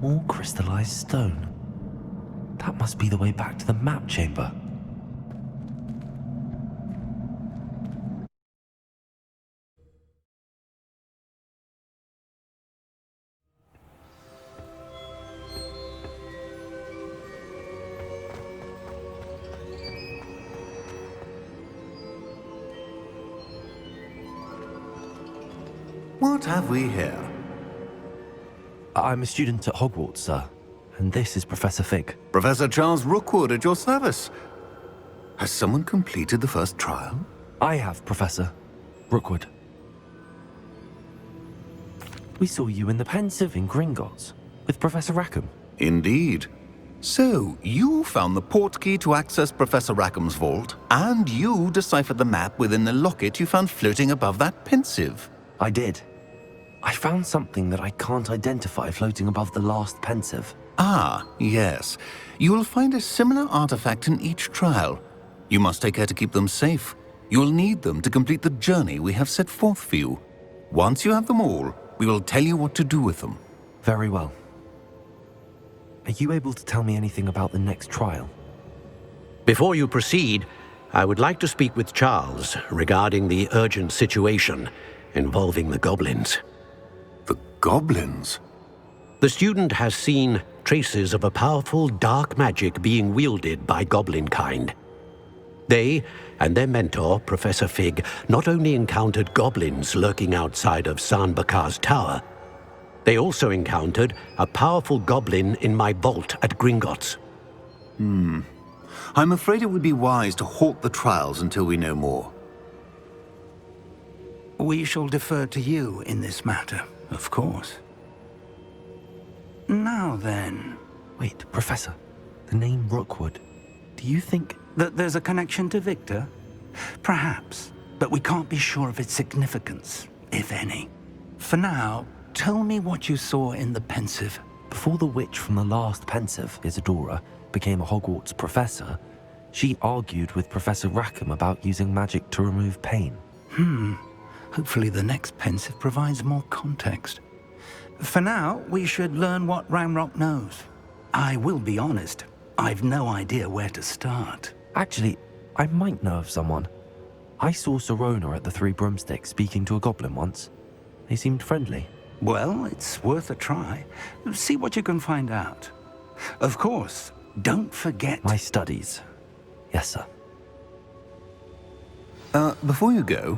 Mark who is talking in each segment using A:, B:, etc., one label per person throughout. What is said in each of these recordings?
A: More crystallized stone. That must be the way back to the map chamber.
B: What have we here?
A: I'm a student at Hogwarts, sir. And this is Professor Fig.
B: Professor Charles Rookwood at your service. Has someone completed the first trial?
A: I have, Professor Rookwood. We saw you in the Pensive in Gringotts with Professor Rackham.
B: Indeed. So, you found the portkey to access Professor Rackham's vault, and you deciphered the map within the locket you found floating above that Pensive.
A: I did. I found something that I can't identify floating above the last Pensive.
B: Ah, yes. You will find a similar artifact in each trial. You must take care to keep them safe. You will need them to complete the journey we have set forth for you. Once you have them all, we will tell you what to do with them.
A: Very well. Are you able to tell me anything about the next trial?
C: Before you proceed, I would like to speak with Charles regarding the urgent situation involving the goblins.
B: The goblins?
C: The student has seen traces of a powerful dark magic being wielded by goblin kind. They and their mentor, Professor Fig, not only encountered goblins lurking outside of Sanbakar's tower, they also encountered a powerful goblin in my vault at Gringotts.
B: I'm afraid it would be wise to halt the trials until we know more.
D: We shall defer to you in this matter, of course. Now then...
A: Wait, Professor. The name Rookwood. Do you think...
D: that there's a connection to Victor? Perhaps, but we can't be sure of its significance, if any. For now, tell me what you saw in the Pensive.
A: Before the witch from the last Pensive, Isadora, became a Hogwarts professor, she argued with Professor Rackham about using magic to remove pain.
D: Hopefully the next Pensive provides more context. For now, we should learn what Ramrock knows. I will be honest, I've no idea where to start.
A: Actually, I might know of someone. I saw Serona at the Three Broomsticks speaking to a goblin once. They seemed friendly.
D: Well, it's worth a try. See what you can find out. Of course, don't forget...
A: My studies. Yes, sir.
B: Before you go...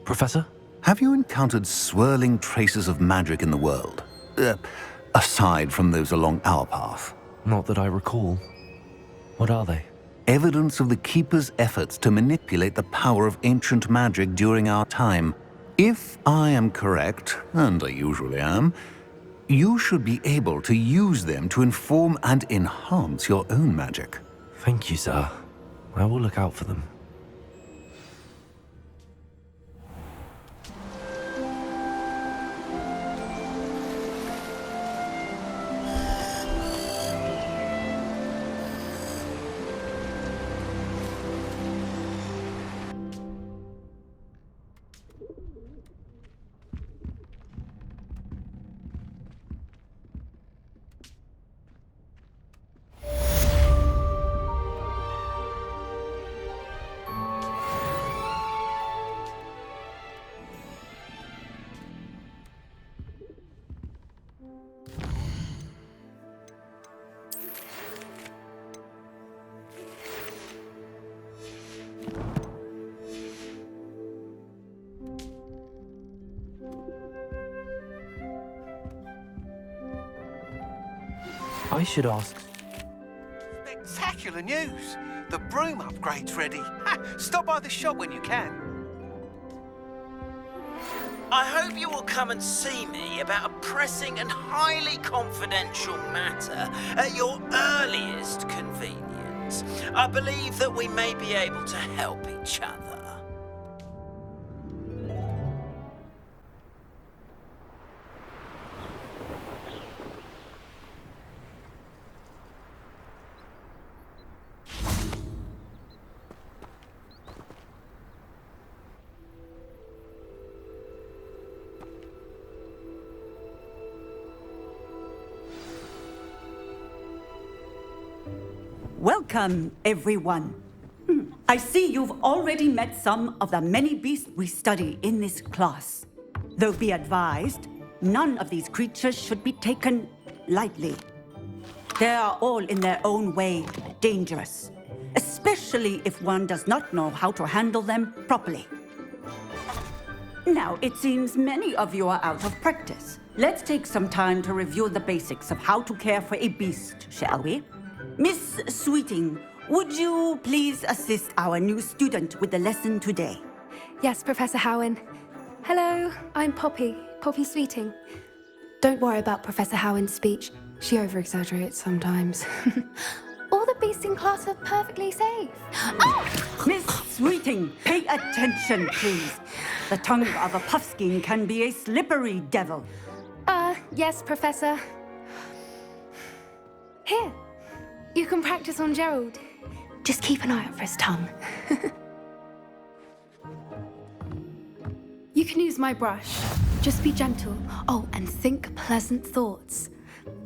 A: Professor?
B: Have you encountered swirling traces of magic in the world? Aside from those along our path?
A: Not that I recall. What are they?
B: Evidence of the Keeper's efforts to manipulate the power of ancient magic during our time. If I am correct, and I usually am, you should be able to use them to inform and enhance your own magic.
A: Thank you, sir. I will look out for them. I should ask...
E: Spectacular news! The broom upgrade's ready. Stop by the shop when you can.
F: I hope you will come and see me about a pressing and highly confidential matter at your earliest convenience. I believe that we may be able to help each other.
G: Welcome, everyone. I see you've already met some of the many beasts we study in this class. Though be advised, none of these creatures should be taken lightly. They are all in their own way dangerous, especially if one does not know how to handle them properly. Now, it seems many of you are out of practice. Let's take some time to review the basics of how to care for a beast, shall we? Miss Sweeting, would you please assist our new student with the lesson today?
H: Yes, Professor Howen. Hello, I'm Poppy Sweeting. Don't worry about Professor Howen's speech. She over-exaggerates sometimes. All the beasts in class are perfectly safe. Oh!
G: Miss Sweeting, pay attention, please. The tongue of a puffskein can be a slippery devil.
H: Yes, Professor. Here, you can practice on Gerald. Just keep an eye out for his tongue. You can use my brush. Just be gentle. Oh, and think pleasant thoughts.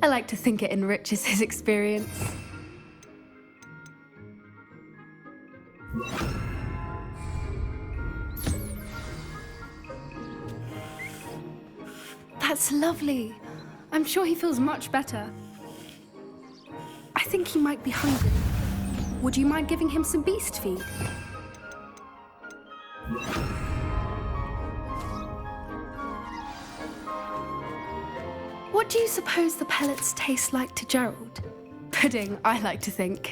H: I like to think it enriches his experience. That's lovely. I'm sure he feels much better. I think he might be hungry. Would you mind giving him some beast feed? What do you suppose the pellets taste like to Gerald? Pudding, I like to think.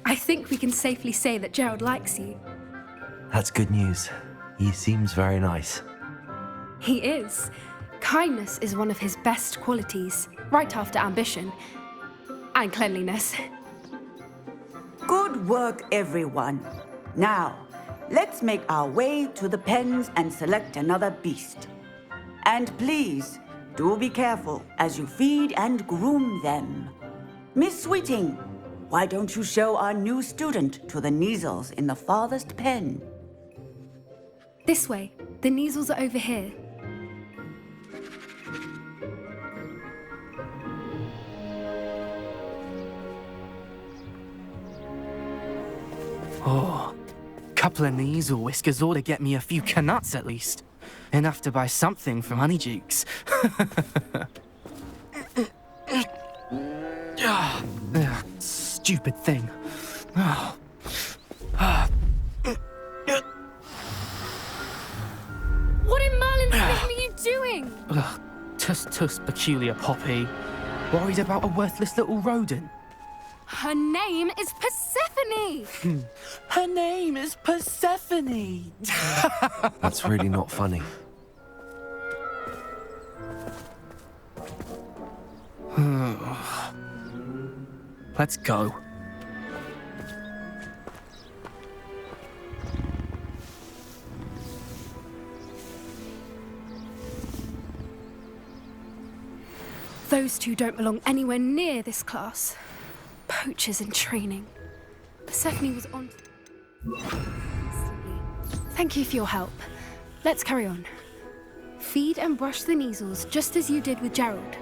H: I think we can safely say that Gerald likes you.
A: That's good news. He seems very nice.
H: He is. Kindness is one of his best qualities, right after ambition. And cleanliness.
G: Good work, everyone. Now, let's make our way to the pens and select another beast. And please, do be careful as you feed and groom them. Miss Sweeting, why don't you show our new student to the Neasels in the farthest pen?
H: This way. The Neasels are over here.
I: Oh, couple of Neasel whiskers ought to get me a few canuts at least. Enough to buy something from Honeydukes. Stupid thing.
H: What in Merlin's name are you doing?
I: Tuss, peculiar Poppy. Worried about a worthless little rodent.
H: Her name is Persephone!
I: Her name is Persephone!
A: That's really not funny.
I: Let's go.
H: Those two don't belong anywhere near this class. Poachers in training. Persephone was on... Thank you for your help. Let's carry on. Feed and brush the Neasels just as you did with Gerald.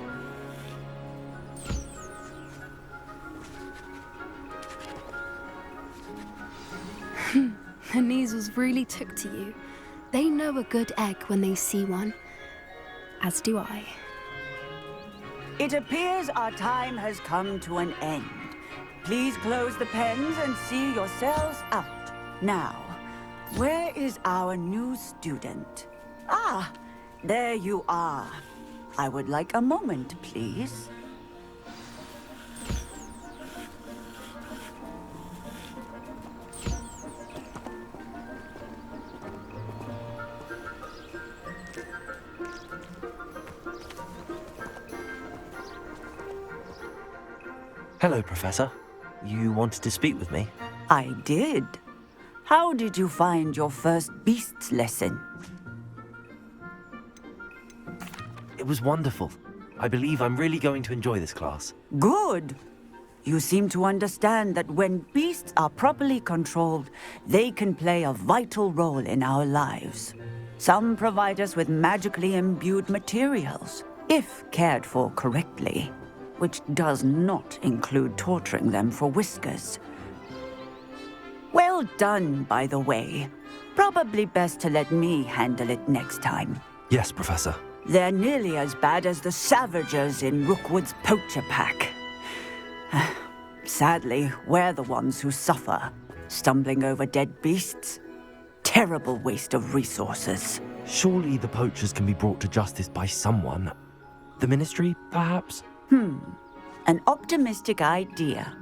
H: The Neasels really took to you. They know a good egg when they see one. As do I.
G: It appears our time has come to an end. Please close the pens and see yourselves out. Now, where is our new student? Ah, there you are. I would like a moment, please.
A: Hello, Professor. You wanted to speak with me?
G: I did. How did you find your first beasts lesson?
A: It was wonderful. I believe I'm really going to enjoy this class.
G: Good. You seem to understand that when beasts are properly controlled, they can play a vital role in our lives. Some provide us with magically imbued materials, if cared for correctly. which does not include torturing them for whiskers. Well done, by the way. Probably best to let me handle it next time.
A: Yes, Professor.
G: They're nearly as bad as the Savagers in Rookwood's poacher pack. Sadly, we're the ones who suffer, stumbling over dead beasts. Terrible waste of resources.
A: Surely the poachers can be brought to justice by someone. The Ministry, perhaps?
G: An optimistic idea.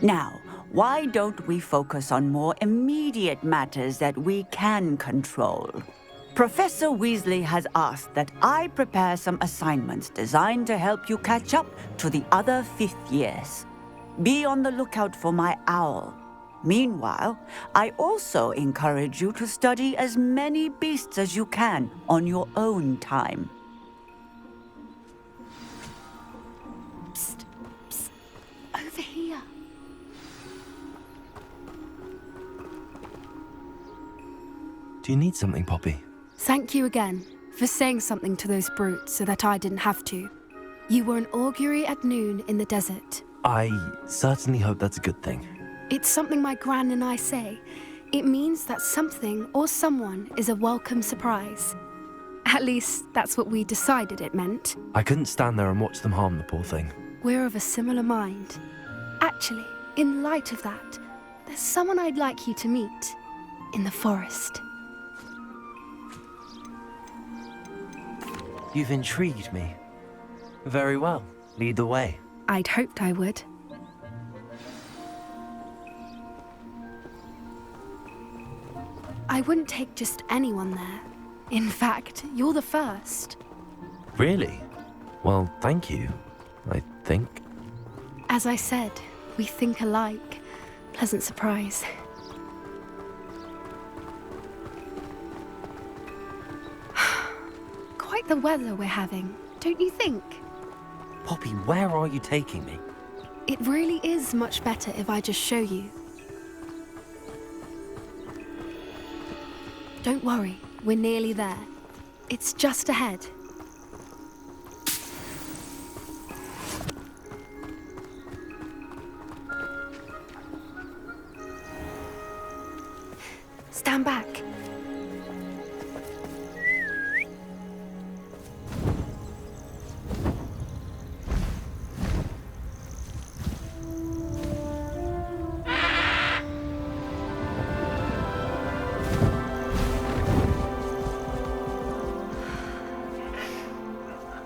G: Now, why don't we focus on more immediate matters that we can control? Professor Weasley has asked that I prepare some assignments designed to help you catch up to the other fifth years. Be on the lookout for my owl. Meanwhile, I also encourage you to study as many beasts as you can on your own time.
H: Psst, psst, over here.
A: Do you need something, Poppy?
H: Thank you again for saying something to those brutes so that I didn't have to. You were an augury at noon in the desert.
A: I certainly hope that's a good thing.
H: It's something my gran and I say. It means that something or someone is a welcome surprise. At least, that's what we decided it meant.
A: I couldn't stand there and watch them harm the poor thing.
H: We're of a similar mind. Actually, in light of that, there's someone I'd like you to meet. In the forest.
A: You've intrigued me. Very well. Lead the way.
H: I'd hoped I would. I wouldn't take just anyone there. In fact, you're the first.
A: Really? Well, thank you, I think.
H: As I said, we think alike. Pleasant surprise. Quite the weather we're having, don't you think?
A: Poppy, where are you taking me?
H: It really is much better if I just show you. Don't worry, we're nearly there. It's just ahead. Stand back.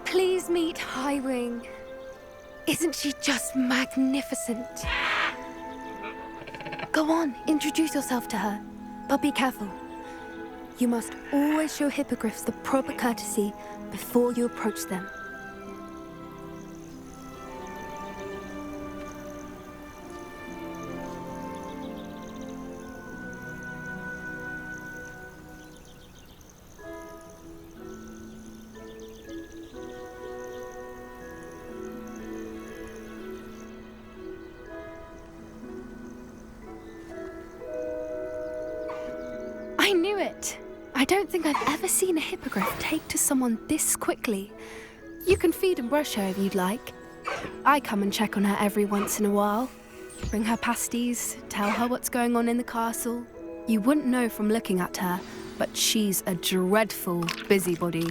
H: Please meet Highwing. Isn't she just magnificent? Go on, introduce yourself to her. But be careful. You must always show hippogriffs the proper courtesy before you approach them. I knew it! I don't think I've ever seen a hippogriff take to someone this quickly. You can feed and brush her if you'd like. I come and check on her every once in a while. Bring her pasties, tell her what's going on in the castle. You wouldn't know from looking at her, but she's a dreadful busybody.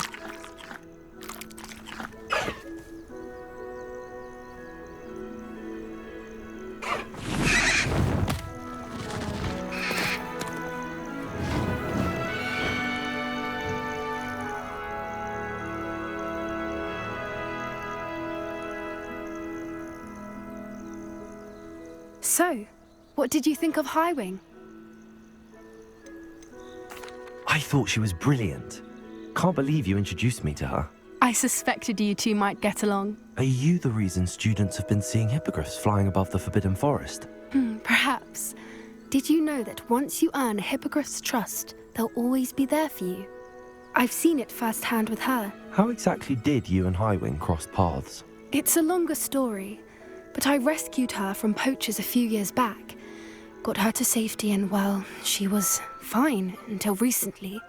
H: So, what did you think of Highwing?
A: I thought she was brilliant. Can't believe you introduced me to her.
H: I suspected you two might get along.
A: Are you the reason students have been seeing hippogriffs flying above the Forbidden Forest?
H: Perhaps. Did you know that once you earn a hippogriff's trust, they'll always be there for you? I've seen it firsthand with her.
A: How exactly did you and Highwing cross paths?
H: It's a longer story, but I rescued her from poachers a few years back. Got her to safety and, well, she was fine until recently.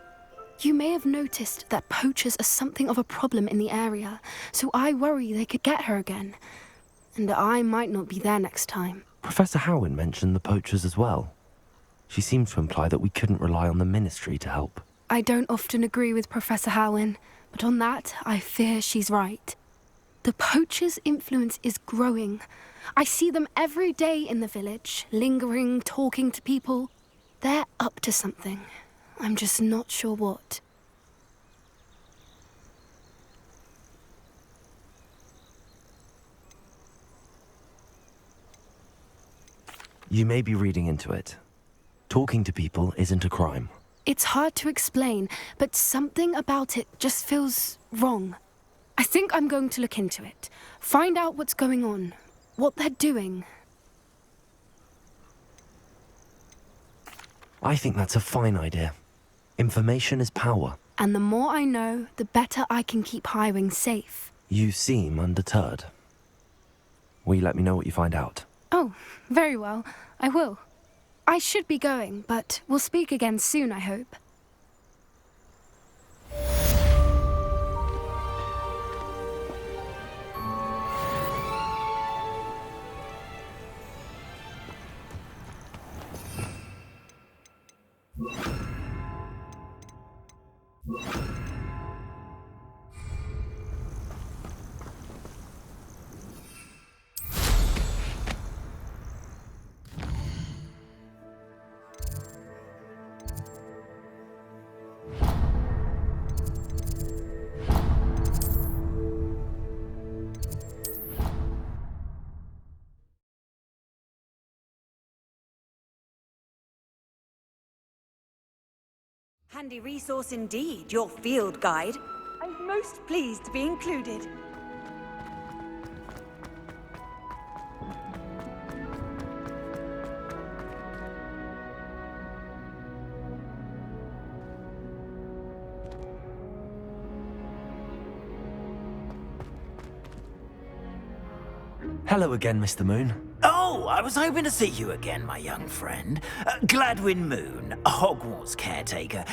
H: You may have noticed that poachers are something of a problem in the area, so I worry they could get her again. and I might not be there next time.
A: Professor Howin mentioned the poachers as well. She seemed to imply that we couldn't rely on the Ministry to help.
H: I don't often agree with Professor Howin, but on that, I fear she's right. The poachers' influence is growing. I see them every day in the village, lingering, talking to people. They're up to something. I'm just not sure what.
A: You may be reading into it. Talking to people isn't a crime.
H: It's hard to explain, but something about it just feels wrong. I think I'm going to look into it, find out what's going on, what they're doing.
A: I think that's a fine idea. Information is power.
H: And the more I know, the better I can keep Highwing safe.
A: You seem undeterred. Will you let me know what you find out?
H: Oh, very well. I will. I should be going, but we'll speak again soon, I hope.
G: Handy resource indeed, your field guide. I'm most pleased to be included.
A: Hello again, Mr. Moon.
F: Oh, I was hoping to see you again, my young friend. Gladwin Moon, Hogwarts caretaker,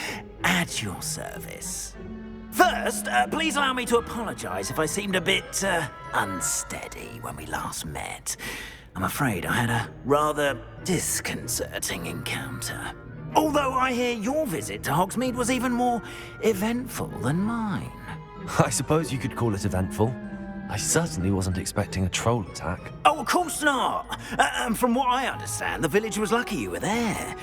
F: at your service. First, please allow me to apologize if I seemed a bit unsteady when we last met. I'm afraid I had a rather disconcerting encounter. Although I hear your visit to Hogsmeade was even more eventful than mine.
A: I suppose you could call it eventful. I certainly wasn't expecting a troll attack.
F: Oh, of course not. And from what I understand, the village was lucky you were there.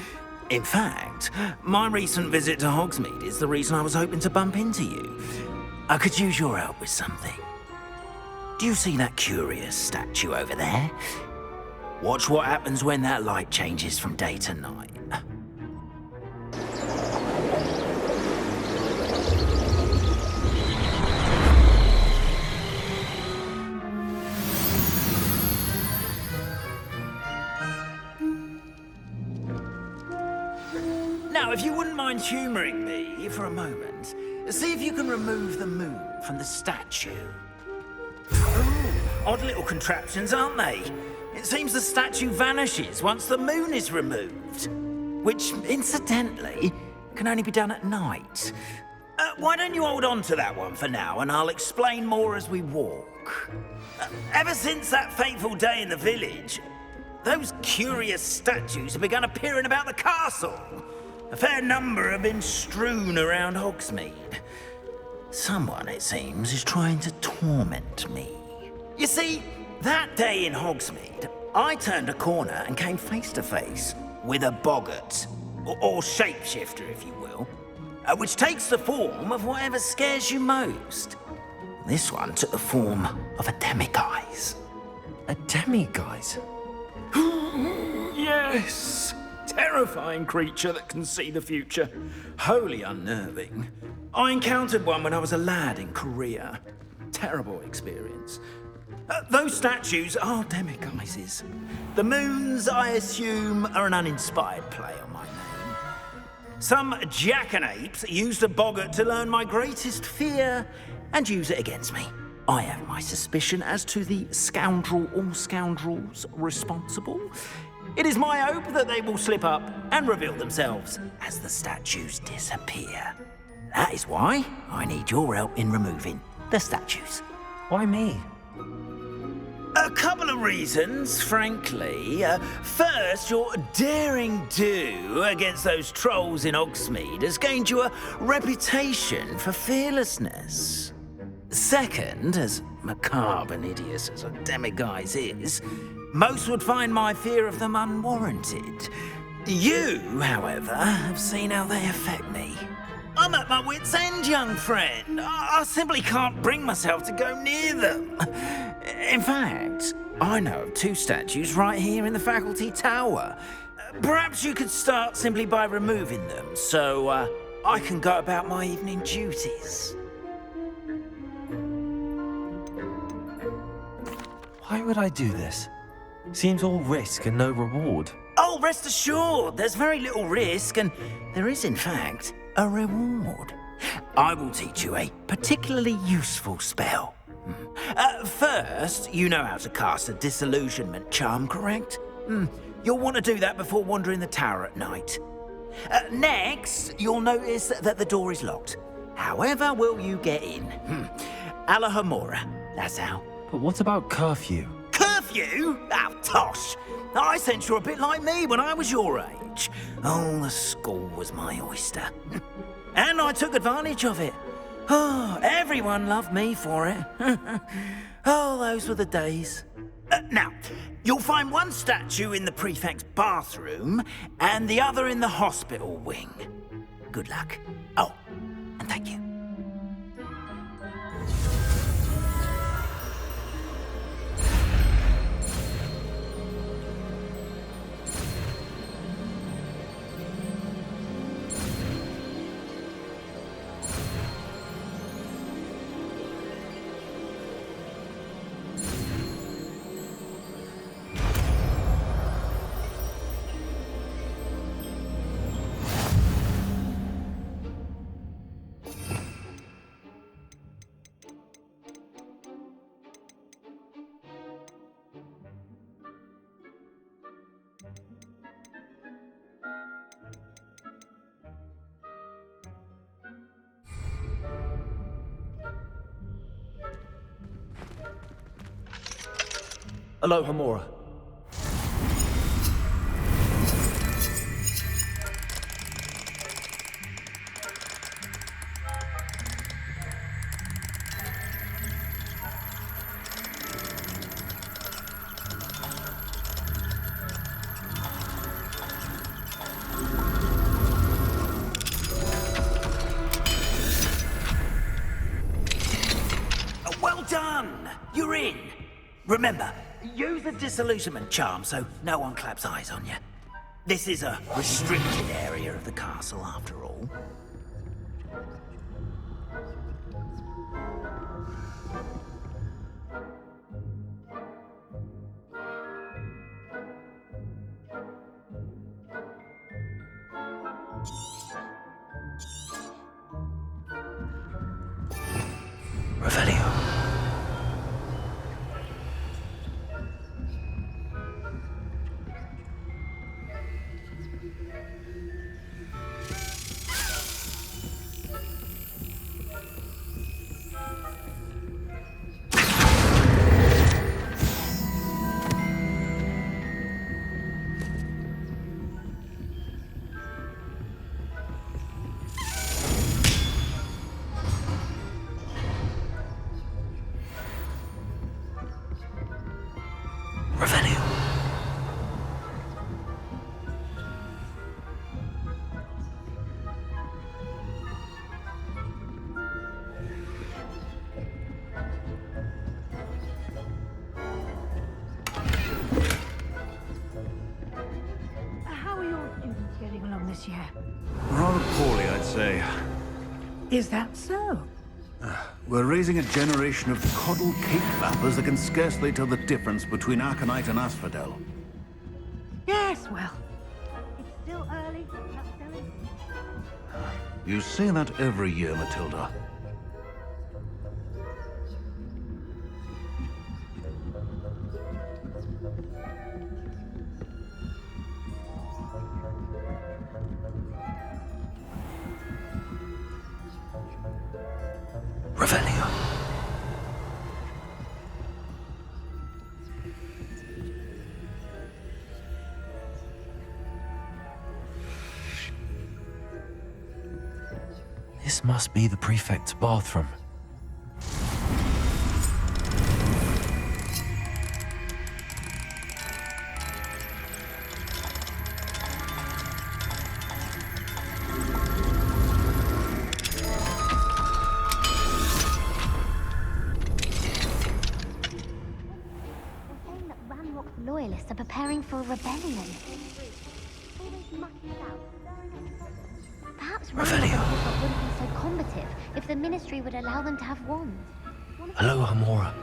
F: In fact, my recent visit to Hogsmeade is the reason I was hoping to bump into you. I could use your help with something. Do you see that curious statue over there? Watch what happens when that light changes from day to night. Now, if you wouldn't mind humouring me for a moment, see if you can remove the moon from the statue. Ooh, odd little contraptions, aren't they? It seems the statue vanishes once the moon is removed. Which, incidentally, can only be done at night. Why don't you hold on to that one for now, and I'll explain more as we walk. Ever since that fateful day in the village, those curious statues have begun appearing about the castle. A fair number have been strewn around Hogsmeade. Someone, it seems, is trying to torment me. You see, that day in Hogsmeade, I turned a corner and came face to face with a boggart, or shapeshifter, if you will, which takes the form of whatever scares you most. This one took the form of a demiguise.
A: A demiguise?
F: Yes! Terrifying creature that can see the future. Wholly unnerving. I encountered one when I was a lad in Korea. Terrible experience. Those statues are demiguises. The moons, I assume, are an uninspired play on my name. Some jackanapes used a boggart to learn my greatest fear and use it against me. I have my suspicion as to the scoundrel or scoundrels responsible. It is my hope that they will slip up and reveal themselves as the statues disappear. That is why I need your help in removing the statues.
A: Why me?
F: A couple of reasons, frankly. First, your daring do against those trolls in Hogsmeade has gained you a reputation for fearlessness. Second, as macabre and hideous as a demiguise is, most would find my fear of them unwarranted. You, however, have seen how they affect me. I'm at my wit's end, young friend. I simply can't bring myself to go near them. In fact, I know of 2 statues right here in the faculty tower. Perhaps you could start simply by removing them, so I can go about my evening duties.
A: Why would I do this? Seems all risk and no reward.
F: Oh, rest assured, there's very little risk, and there is, in fact, a reward. I will teach you a particularly useful spell. First, you know how to cast a disillusionment charm, correct? You'll want to do that before wandering the tower at night. Next, you'll notice that the door is locked. However will you get in? Alahomora, that's how.
A: But what about curfew?
F: Curfew? Oh, tosh. I sense you're a bit like me when I was your age. Oh, the school was my oyster. And I took advantage of it. Oh, everyone loved me for it. Oh, those were the days. Now, you'll find one statue in the prefect's bathroom and the other in the hospital wing. Good luck. Oh, and thank you.
A: Alohomora.
F: Well done! You're in. Remember, use a disillusionment charm so no one claps eyes on you. This is a restricted area of the castle, after all. Revelio.
J: This year.
B: Rather poorly, I'd say.
J: Is that so?
B: We're raising a generation of coddled cake-clappers that can scarcely tell the difference between Aconite and Asphodel.
J: Yes, well. It's still early. Not selling.
B: You say that every year, Matilda.
A: Revelio. This must be the prefect's bathroom.
K: Loyalists are preparing for a rebellion. Perhaps Ranrock wouldn't be so combative if the Ministry would allow them to have wands.
A: Hello, Hamora.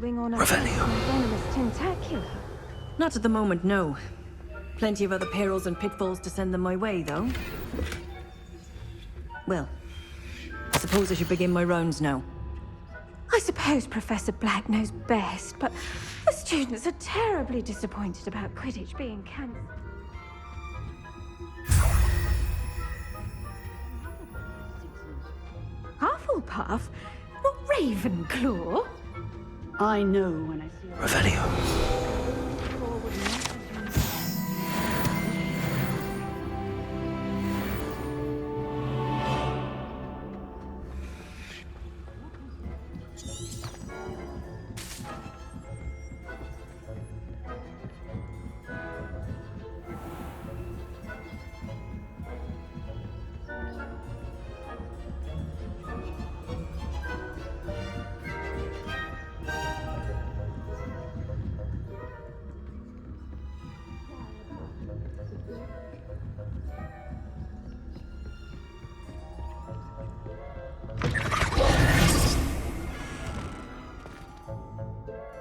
L: Wing on a venomous tentacular.
M: Not at the moment, no. Plenty of other perils and pitfalls to send them my way, though. Well, I suppose I should begin my rounds now.
L: I suppose Professor Black knows best, but the students are terribly disappointed about Quidditch being cancelled. Hufflepuff? Not Ravenclaw?
G: I know when I see
A: Revelio.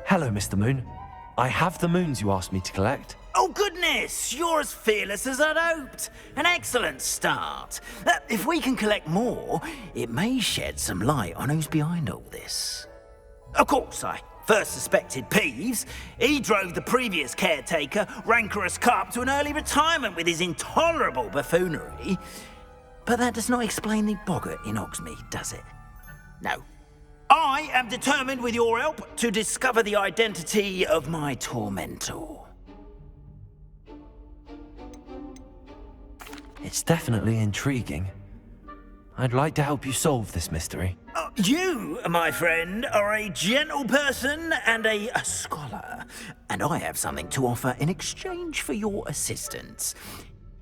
A: Hello, Mr. Moon. I have the moons you asked me to collect.
F: Oh, goodness! You're as fearless as I'd hoped. An excellent start. If we can collect more, it may shed some light on who's behind all this. Of course, I first suspected Peeves. He drove the previous caretaker, Rancorous Carp, to an early retirement with his intolerable buffoonery. But that does not explain the boggart in Hogsmeade, does it? No. I am determined, with your help, to discover the identity of my Tormentor.
A: It's definitely intriguing. I'd like to help you solve this mystery.
F: You, my friend, are a gentle person and a scholar, and I have something to offer in exchange for your assistance.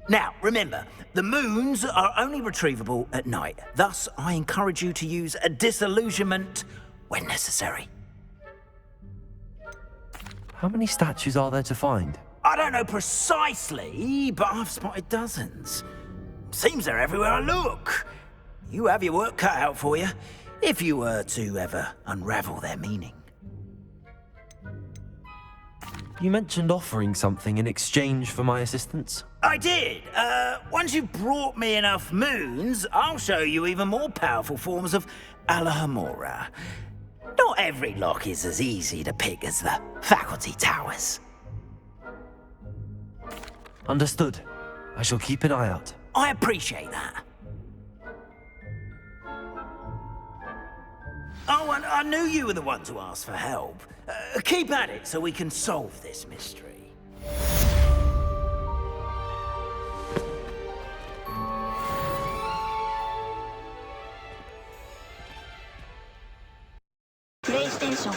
F: Now, remember, the moons are only retrievable at night. Thus, I encourage you to use a disillusionment when necessary.
A: How many statues are there to find?
F: I don't know precisely, but I've spotted dozens. Seems they're everywhere I look. You have your work cut out for you, if you were to ever unravel their meaning.
A: You mentioned offering something in exchange for my assistance.
F: I did. Once you've brought me enough moons, I'll show you even more powerful forms of Alohomora. Not every lock is as easy to pick as the faculty towers.
A: Understood. I shall keep an eye out.
F: I appreciate that. Oh, and I knew you were the one to ask for help. Keep at it so we can solve this mystery.
K: PlayStation